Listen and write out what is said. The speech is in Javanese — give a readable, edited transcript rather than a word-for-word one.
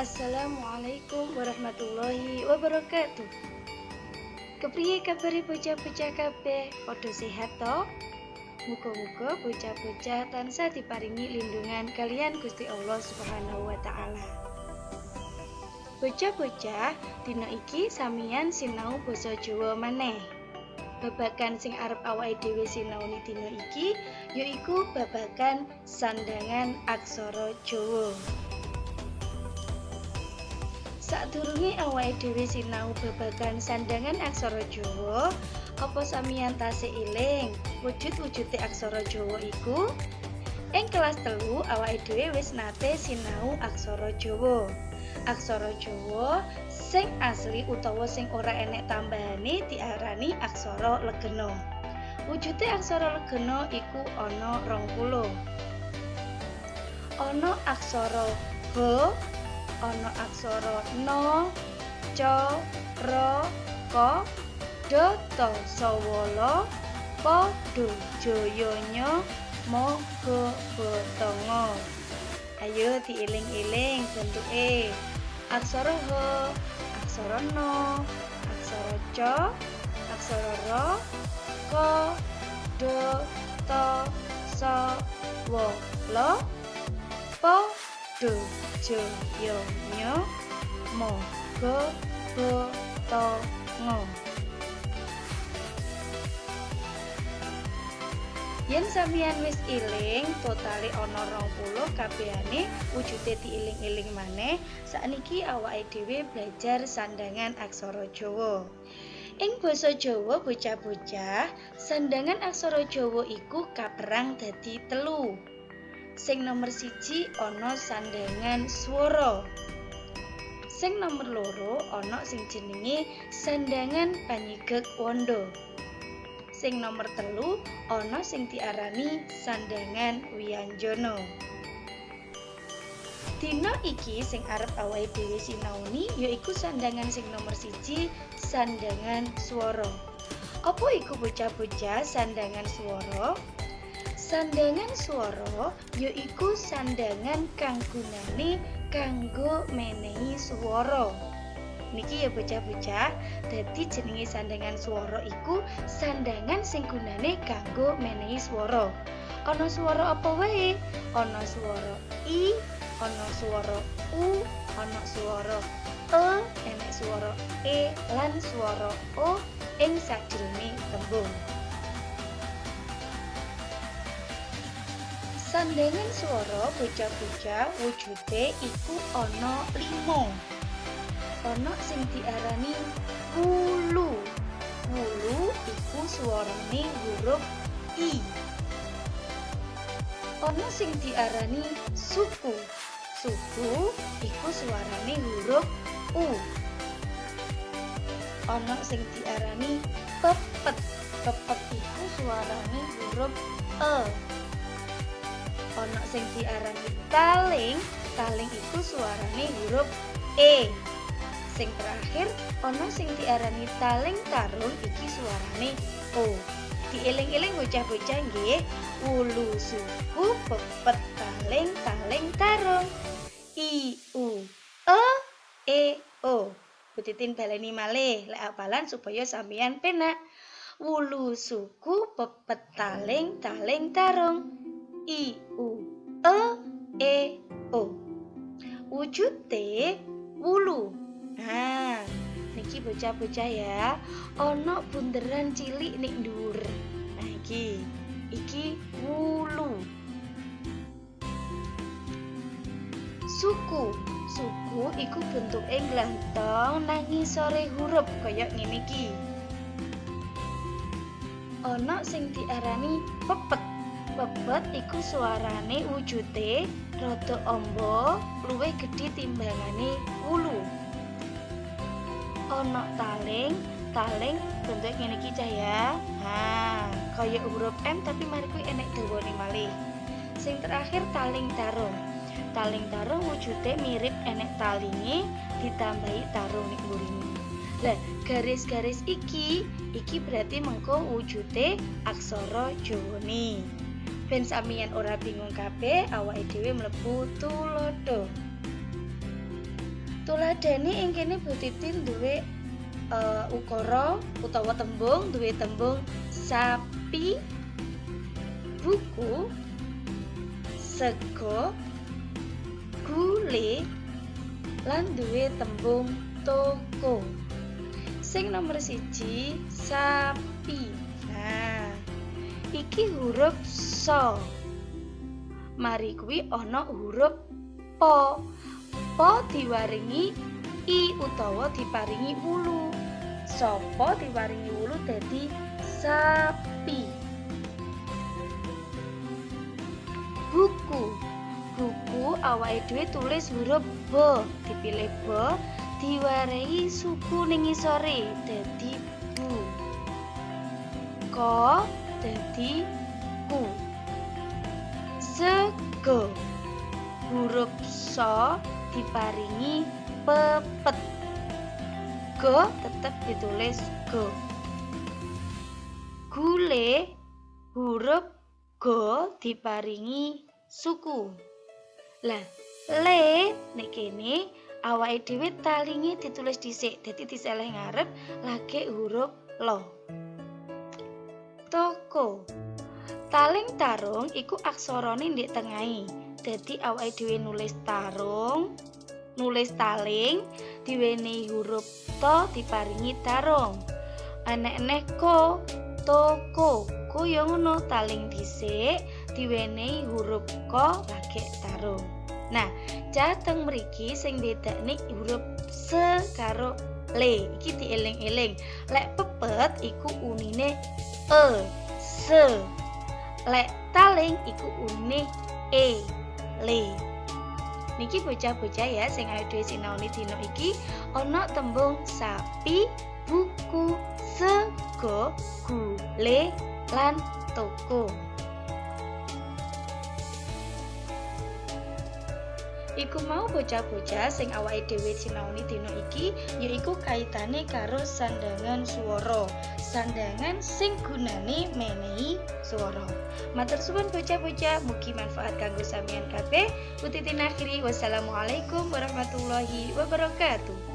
Assalamualaikum warahmatullahi wabarakatuh. Kepriye kabare bocah-bocah kabeh? Padha sehat to? Muga-muga bocah-bocah tansah diparingi lindungan kalian Gusti Allah Subhanahu wa taala. Bocah-bocah, dina iki samian sinau basa Jawa maneh. Babagan sing arep awake dhewe sinaoni dina iki yaiku babagan sandangan aksara Jawa. Sadurunge awake dhewe sinau babagan sandangan aksara Jawa, apa samiyan tasih eling wujud-wujude aksara Jawa iku? Ing kelas 3 awake dhewe wis nate sinau aksara Jawa. Aksara Jawa sing asli utawa sing ora enek tambahane diarani aksara legena. Wujude aksara legena iku ana 20. Ana aksara H, ana aksara No, Ca, Ra, Ka, Da, Ta, Sa, Wa, La, Pa, Do, Jaya, Nya, Ma, Ga, Ba, Ta, Nga. Ayo diiling-iling bentuke. Aksara H, aksara No, aksara Ca, aksara Ra, Ka, Da, Ta, Sa, Wa, La, Pa, Do, Jaya, Nya, Ma, Ga, Ba, Ta, Nga. Yen sampeyan wis iling, totale ana 20 kabehane wujude diiling-iling maneh. Sakniki awake dhewe belajar sandangan aksara Jawa. Ing basa Jawa bocah-bocah, sandangan aksara Jawa iku kaperang dadi 3. Sing nomor 1 ana sandangan swara. Sing nomor 2 ana sing jenenge sandangan panyigek wanda. Sing nomor 3 ana sing diarani sandangan wianjana. Dina iki sing arep awake dhewe sinaoni yaiku sandangan sing nomor 1, sandangan swara. Apa iku bocah-bocah sandangan swara? Sandangan swara yaiku sandangan kang gunane kanggo menehi swara. Niki ya bocah-bocah, dadi jenenge sandangan swara iku sandangan sing gunane kanggo menehi swara. Ana swara apa wae? Ana swara I, ana swara U, ana swara E, enek swara E lan swara O ing sajroning tembung. Sandangan swara bocah-bocah wujude iku ana 5. Ana sing diarani wulu. Wulu iku swarane huruf I. Ana sing diarani suku. Suku iku swarane huruf U. Ana sing diarani pepet. Pepet iku swarane huruf E. Ana sing diarani taling. Taling iku swarane huruf E. Sing terakhir ana sing diarani taling tarung iki suarane O. Dieling-eling bocah-bocah nggih. Wulu suku pepet taling taling tarung. I U E O. Butitin baleni malih lek apalan supaya sampeyan penak. Wulu suku pepet taling taling tarung. I U E O. Wujude wulu. Nah, niki bocah-bocah ya, ana bunderan cilik ning dhuwur. Nah iki wulu. Suku iku bentuke glantong nang ngisore huruf kaya ngene iki. Ana sing diarani pepet. Pepet iku suarane wujude rada amba, luwih gedhe timbangane wulu. Ana taling bentuk ngene iki cah ya. Nah, kaya huruf M tapi mari kuwi enek dawane malih. Sing terakhir taling tarung. Taling tarung wujude mirip enek talinge ditambahi tarung ning mburine. Lah, garis-garis iki berarti mengko wujude aksara Jawane. Ben sampeyan ora bingung kabeh, awake dhewe mlebu tulodo. Tuladhane ing kene Bu Titin duwe ukara utawa duwe tembung sapi, buku, sego, gule, lan duwe tembung toko. Sing nomor 1 sapi. Nah, iki huruf so. Mari kuwi ana huruf po. Po diwaringi i utawa diparingi wulu. Sapa diwaringi wulu dadi sapi. Buku. Buku awake dhewe tulis huruf B, dipilih B, diwarai suku ning ngisore dadi bu. Ko dadi ku. Sego. Huruf so diparingi pepet. Go tetap ditulis go. Gule huruf go diparingi suku. Lah, le nek kene awake dhewe talinge ditulis dhisik, dadi diseleh ngarep lagi huruf lo. Toko. Taling tarung iku aksarane ndek tengahe. Dadi awake dhewe nulis tarung, nulis taling, diwenehi huruf to diparingi tarung. Enek-enek ko, toko. Ko yo ngono taling dhisik, diwenehi huruf ko lagi tarung. Nah, jateng mriki sing bedane huruf se karo le. Iki dieling-eling. Lek pepet iku unine e, se. Lek taling iku unine e, le. Niki bocah-bocah ya sing ayo dhewe sinaoni dina iki ana tembung sapi, buku, sego, gule, lan toko. Iku mau bocah-bocah sing awake dhewe sinaoni dina iki yaiku kaitane karo sandangan swara. Sandangan sing gunane menehi swara. Matur suwun bocah-bocah, mugi manfaat kanggo sampeyan kabeh. Utitin akhiri wassalamualaikum warahmatullahi wabarakatuh.